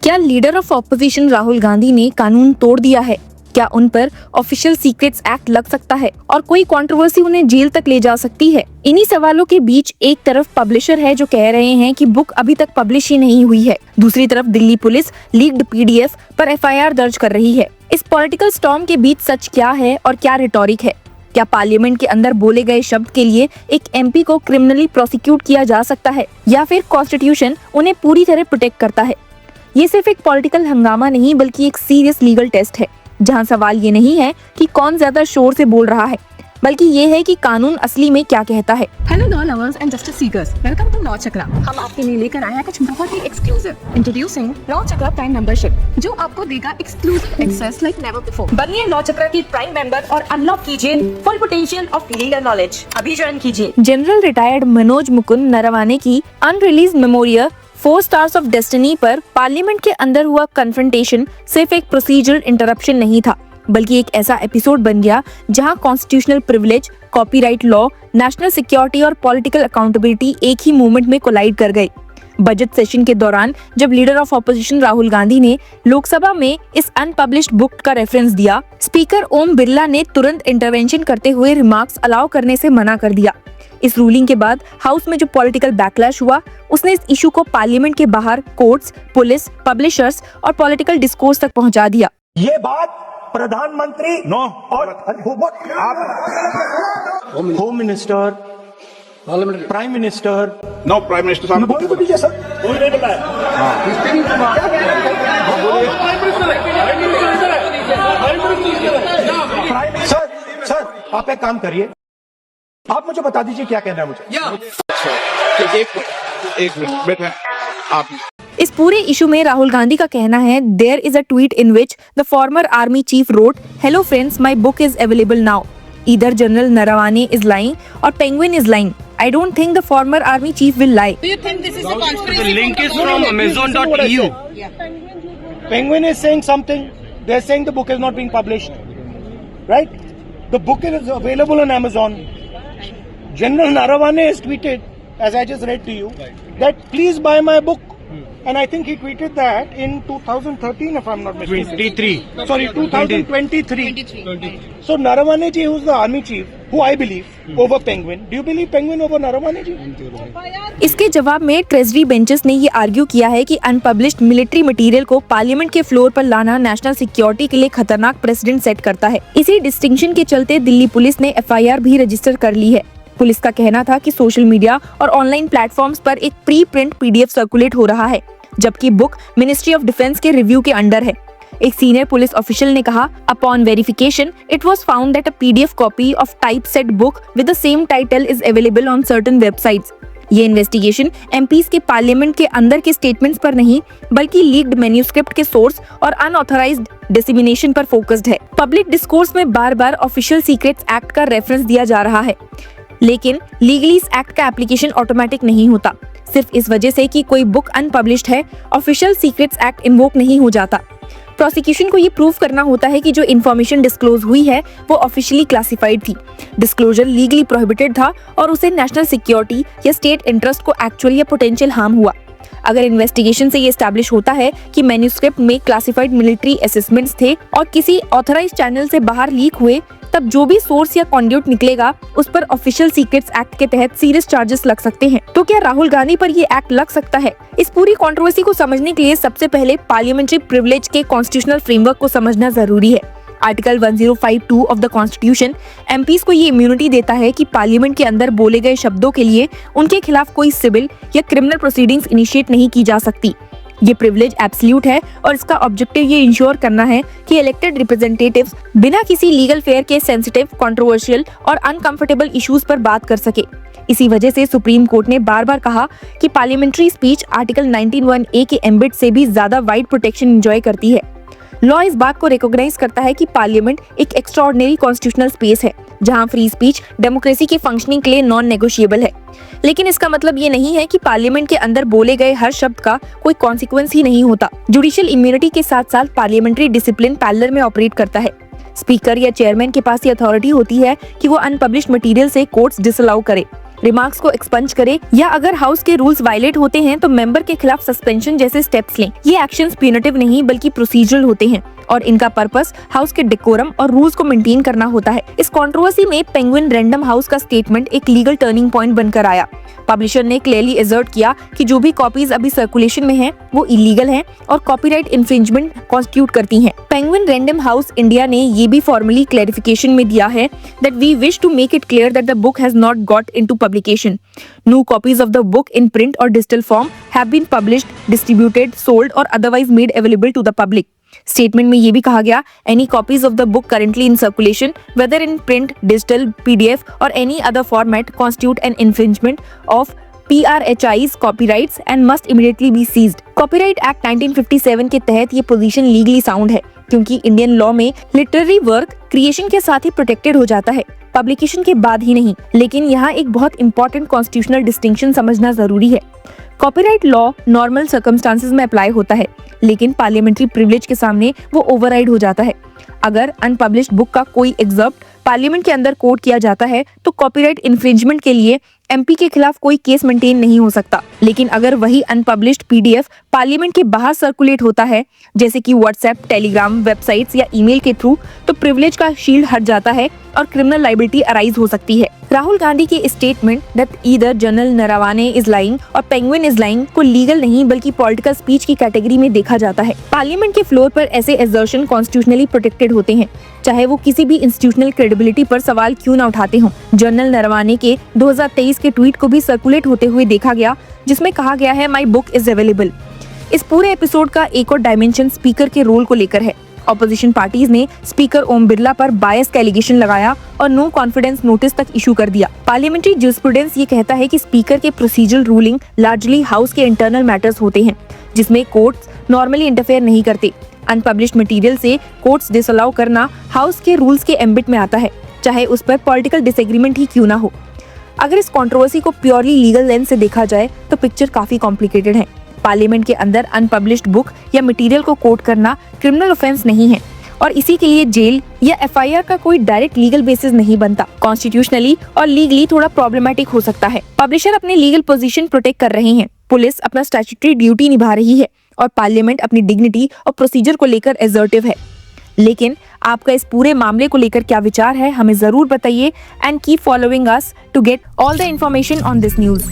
क्या leader of opposition Rahul Gandhi ने कानून तोड़ दिया है? क्या उन पर ऑफिशियल सीक्रेट्स एक्ट लग सकता है और कोई कंट्रोवर्सी उन्हें जेल तक ले जा सकती है? इन्हीं सवालों के बीच एक तरफ पब्लिशर है जो कह रहे हैं कि बुक अभी तक पब्लिश ही नहीं हुई है, दूसरी तरफ दिल्ली पुलिस लीक्ड पीडीएफ पर एफआईआर दर्ज कर रही है। इस पॉलिटिकल स्टॉर्म के बीच सच क्या है और क्या रिटोरिक है? क्या पार्लियामेंट के अंदर बोले गए शब्द के लिए एक एमपी को क्रिमिनली प्रोसिक्यूट किया जा सकता है या फिर कॉन्स्टिट्यूशन उन्हें पूरी तरह प्रोटेक्ट करता है? ये सिर्फ एक पॉलिटिकल हंगामा नहीं बल्कि एक सीरियस लीगल टेस्ट है, जहां सवाल ये नहीं है कि कौन ज्यादा शोर से बोल रहा है, बल्कि ये है कि कानून असली में क्या कहता है। Hello law lovers and justice seekers, welcome to law Chakra. हम आपके लिए लेकर आए हैं कुछ बहुत ही exclusive. Introducing law Chakra prime membership, जो आपको देगा exclusive access like never before. बनिए लॉ चक्रा की प्राइम मेंबर और अनलॉक कीजिए full potential of legal knowledge. अभी ज्वाइन कीजिए। जनरल रिटायर्ड मनोज मुकुंद नरवाने की unreleased memorial 4 stars of destiny पर पार्लियामेंट के अंदर हुआ कन्फ्रंटेशन सिर्फ एक प्रोसीजरल इंटरप्शन नहीं था, बल्कि एक ऐसा एपिसोड बन गया जहां constitutional privilege, copyright law, national security और पॉलिटिकल अकाउंटेबिलिटी एक ही मूवमेंट में कोलाइड कर गए। बजट सेशन के दौरान जब leader of opposition Rahul Gandhi ने लोकसभा में इस अनपब्लिश्ड बुक का रेफरेंस दिया, स्पीकर ओम बिरला ने तुरंत इंटरवेंशन करते हुए रिमार्क्स अलाउ करने से मना कर दिया। इस रूलिंग के बाद हाउस में जो पॉलिटिकल बैकलैश हुआ, उसने इस इशू को पार्लियामेंट के बाहर कोर्ट्स, पुलिस, पब्लिशर्स और पॉलिटिकल डिस्कोर्स तक पहुंचा दिया। ये बात प्रधानमंत्री और home minister, prime minister, prime minister साहब बोल दीजिए सर। कोई नहीं बताया। सर आप एक काम करिए, आप मुझे बता दीजिए क्या कहना है मुझे। एक मिनट बेटा, आप इस पूरे इशू में राहुल गांधी का कहना है, there is a tweet in which the former army chief wrote, hello friends, my book is available now. Either General Narawane is lying or Penguin is lying. I don't think the former army chief will lie. Do you think this is a conspiracy? The link is from Amazon.eu. Penguin is saying something. They're saying the book is not being published. Right? The book is available on Amazon. General Narawane has tweeted, as I just read to you, that please buy my book. And I think he tweeted that in 2013, if I'm not mistaken. 23. Sorry, 2023. So Narawane ji, who's the army chief, who I believe, over Penguin. Do you believe Penguin over Narawane ji? इसके जवाब में treasury benches ने ये argue किया है कि unpublished military material को parliament के फ्लोर पर लाना नेशनल सिक्योरिटी के लिए खतरनाक प्रेसिडेंट सेट करता है। इसी डिस्टिंक्शन के चलते दिल्ली पुलिस ने एफआईआर भी रजिस्टर कर ली है। पुलिस का कहना था कि सोशल मीडिया और ऑनलाइन प्लेटफॉर्म्स पर एक प्री प्रिंट पीडीएफ सर्कुलेट हो रहा है, जबकि बुक मिनिस्ट्री ऑफ डिफेंस के रिव्यू के अंडर है। एक सीनियर पुलिस ऑफिशियल ने कहा, upon verification it was found that a PDF copy of typeset book with the same title is available on certain websites. ये इन्वेस्टिगेशन एमपीज के parliament के अंदर के स्टेटमेंट्स पर नहीं, बल्कि लीक्ड मैन्यूस्क्रिप्ट के सोर्स और अनऑथराइज्ड डिसेमिनेशन पर फोकस्ड है। पब्लिक डिस्कोर्स में बार बार ऑफिशियल सीक्रेट्स एक्ट का रेफरेंस दिया जा रहा है, लेकिन लीगली इस एक्ट का एप्लीकेशन ऑटोमेटिक नहीं होता। सिर्फ इस वजह से कि कोई बुक अनपब्लिश्ड है, ऑफिशियल सीक्रेट्स एक्ट इन्वोक नहीं हो जाता। प्रोसिक्यूशन को ये प्रूव करना होता है कि जो इन्फॉर्मेशन डिस्क्लोज हुई है वो ऑफिशियली क्लासिफाइड थी, डिस्क्लोजर लीगली प्रोहिबिटेड था और उसे नेशनल सिक्योरिटी या स्टेट इंटरेस्ट को एक्चुअल या पोटेंशियल हार्म हुआ। अगर इन्वेस्टिगेशन से ये एस्टैब्लिश होता है कि मैन्यूस्क्रिप्ट में क्लासिफाइड मिलिट्री असेसमेंट्स थे और किसी ऑथराइज्ड चैनल से बाहर लीक हुए, तब जो भी सोर्स या कॉन्ड्यूट निकलेगा उस पर ऑफिशियल सीक्रेट्स एक्ट के तहत सीरियस चार्जेस लग सकते हैं। तो क्या राहुल गांधी पर ये एक्ट लग सकता है? इस पूरी कंट्रोवर्सी को समझने के लिए सबसे पहले पार्लियामेंट्री प्रिविलेज के कॉन्स्टिट्यूशनल फ्रेमवर्क को समझना जरूरी है। Article 1052 of the constitution MPs को ये इम्यूनिटी देता है कि पार्लियामेंट के अंदर बोले गए शब्दों के लिए उनके खिलाफ कोई सिविल या क्रिमिनल प्रोसीडिंग्स इनिशिएट नहीं की जा सकती। ये प्रिविलेज एब्सोल्यूट है और इसका ऑब्जेक्टिव ये इंश्योर करना है कि इलेक्टेड रिप्रेजेंटेटिव्स बिना किसी लीगल फेयर के सेंसिटिव, कंट्रोवर्शियल और अनकंफर्टेबल इश्यूज पर बात कर सके। इसी वजह से सुप्रीम कोर्ट ने बार बार कहा कि पार्लियामेंट्री स्पीच आर्टिकल 19(1)(a) के एम्बिट से भी ज्यादा वाइड प्रोटेक्शन एंजॉय करती है। लॉ इस बात को रिकॉग्नाइज करता है कि पार्लियामेंट एक एक्स्ट्राऑर्डिनरी कॉन्स्टिट्यूशनल स्पेस है, जहां फ्री स्पीच डेमोक्रेसी की फंक्शनिंग के लिए नॉन नेगोशिएबल है। लेकिन इसका मतलब ये नहीं है कि पार्लियामेंट के अंदर बोले गए हर शब्द का कोई कॉन्सिक्वेंस ही नहीं होता। जुडिशियल इम्यूनिटी के साथ साथ पार्लियामेंट्री डिसिप्लिन पैरेलल में ऑपरेट करता है। स्पीकर या चेयरमैन के पास ये अथॉरिटी होती है कि वो अनपब्लिश्ड मटेरियल से कोर्ट्स डिसअलाउ करे। रिमार्क्स को एक्सपंज करे या अगर हाउस के रूल्स वायलेट होते हैं तो मेंबर के खिलाफ सस्पेंशन जैसे स्टेप्स लें। ये एक्शंस प्यूनिटिव नहीं बल्कि प्रोसीजरल होते हैं और इनका पर्पस हाउस के डेकोरम और रूल्स को मेंटेन करना होता है। इस कंट्रोवर्सी में पेंगुइन रैंडम हाउस का स्टेटमेंट एक लीगल टर्निंग पॉइंट बनकर आया। पब्लिशर ने क्लियरली एसर्ट किया कि जो भी कॉपीज अभी सर्कुलेशन में हैं, वो इलीगल हैं और कॉपीराइट इन्फ्रिंजमेंट कॉन्स्टिट्यूट करती हैं। पेंगुइन रैंडम हाउस इंडिया ने ये भी फॉर्मली क्लैरिफिकेशन में दिया है that we wish to make it clear that the book has not got into publication. No copies of the book in print or digital form have been published, distributed, sold or otherwise made available to the public. Statement में ये भी कहा गया any copies of the book currently in circulation whether in print, digital, PDF or any other format constitute an infringement of PRHI's copyrights and must immediately be seized. Copyright act 1957 के तहत ये position legally sound है क्योंकि Indian law में literary work creation के साथ ही protected हो जाता है, पब्लिकेशन के बाद ही नहीं। लेकिन यहाँ एक बहुत इंपॉर्टेंट कॉन्स्टिट्यूशनल डिस्टिंक्शन समझना जरूरी है। कॉपीराइट लॉ नॉर्मल सर्कमस्टांसेस में अप्लाई होता है, लेकिन पार्लियामेंट्री प्रिविलेज के सामने वो ओवरराइड हो जाता है। अगर अनपब्लिश्ड बुक का कोई एग्जर्प्ट पार्लियामेंट के अंदर कोट किया जाता है तो कॉपीराइट इन्फ्रिंजमेंट के लिए एमपी के खिलाफ कोई केस मेंटेन नहीं हो सकता। लेकिन अगर वही अनपब्लिश्ड पीडीएफ पार्लियामेंट के बाहर सर्कुलेट होता है, जैसे कि व्हाट्सएप, टेलीग्राम, वेबसाइट्स या ईमेल के थ्रू, तो प्रिविलेज का शील्ड हट जाता है और क्रिमिनल लायबिलिटी अराइज हो सकती है। राहुल गांधी के statement that either general Naravane is lying और पेंगुइन इज लाइंग को लीगल नहीं बल्कि पॉलिटिकल स्पीच की कैटेगरी में देखा जाता है। पार्लियामेंट के फ्लोर पर ऐसे एजर्शन कॉन्स्टिट्यूशनली प्रोटेक्टेड होते हैं, चाहे वो किसी भी इंस्टीट्यूशनल क्रेडिबिलिटी पर सवाल क्यों न उठाते हों। जनरल नरवाने के 2023 के ट्वीट को भी सर्कुलेट होते हुए देखा गया, जिसमें कहा गया है माई बुक इज अवेलेबल। इस पूरे एपिसोड का एक और डायमेंशन स्पीकर के रोल को लेकर है। ऑपोजिशन पार्टीज ने स्पीकर ओम बिरला पर बायस का एलिगेशन लगाया और नो कॉन्फिडेंस नोटिस तक इशू कर दिया। पार्लियामेंट्री जूरिस्प्रूडेंस ये कहता है कि स्पीकर के प्रोसीजरल रूलिंग लार्जली हाउस के इंटरनल मैटर्स होते हैं, जिसमें कोर्ट्स नॉर्मली इंटरफेयर नहीं करते। अनपब्लिश्ड मटेरियल से कोर्ट्स डिसअलाउ करना हाउस के रूल्स के एम्बिट में आता है, चाहे उस पर पॉलिटिकल डिसएग्रीमेंट ही क्यों ना हो। अगर इस कंट्रोवर्सी को प्योरली लीगल लेंस से देखा जाए तो पिक्चर काफी कॉम्प्लिकेटेड है। पार्लियामेंट के अंदर अनपब्लिश्ड बुक या मटेरियल को कोट करना क्रिमिनल ऑफेंस नहीं है और इसी के लिए जेल या एफआईआर का कोई डायरेक्ट लीगल बेसिस नहीं बनता। कॉन्स्टिट्यूशनली और लीगली थोड़ा प्रॉब्लमेटिक हो सकता है। पब्लिशर अपनी लीगल पोजीशन प्रोटेक्ट कर रहे हैं, पुलिस अपना स्टैट्यूटरी ड्यूटी निभा रही है और पार्लियामेंट अपनी डिग्निटी और प्रोसीजर को लेकर एसर्टिव है। लेकिन आपका इस पूरे मामले को लेकर क्या विचार है, हमें जरूर बताइए and keep following us to get all the information on this news.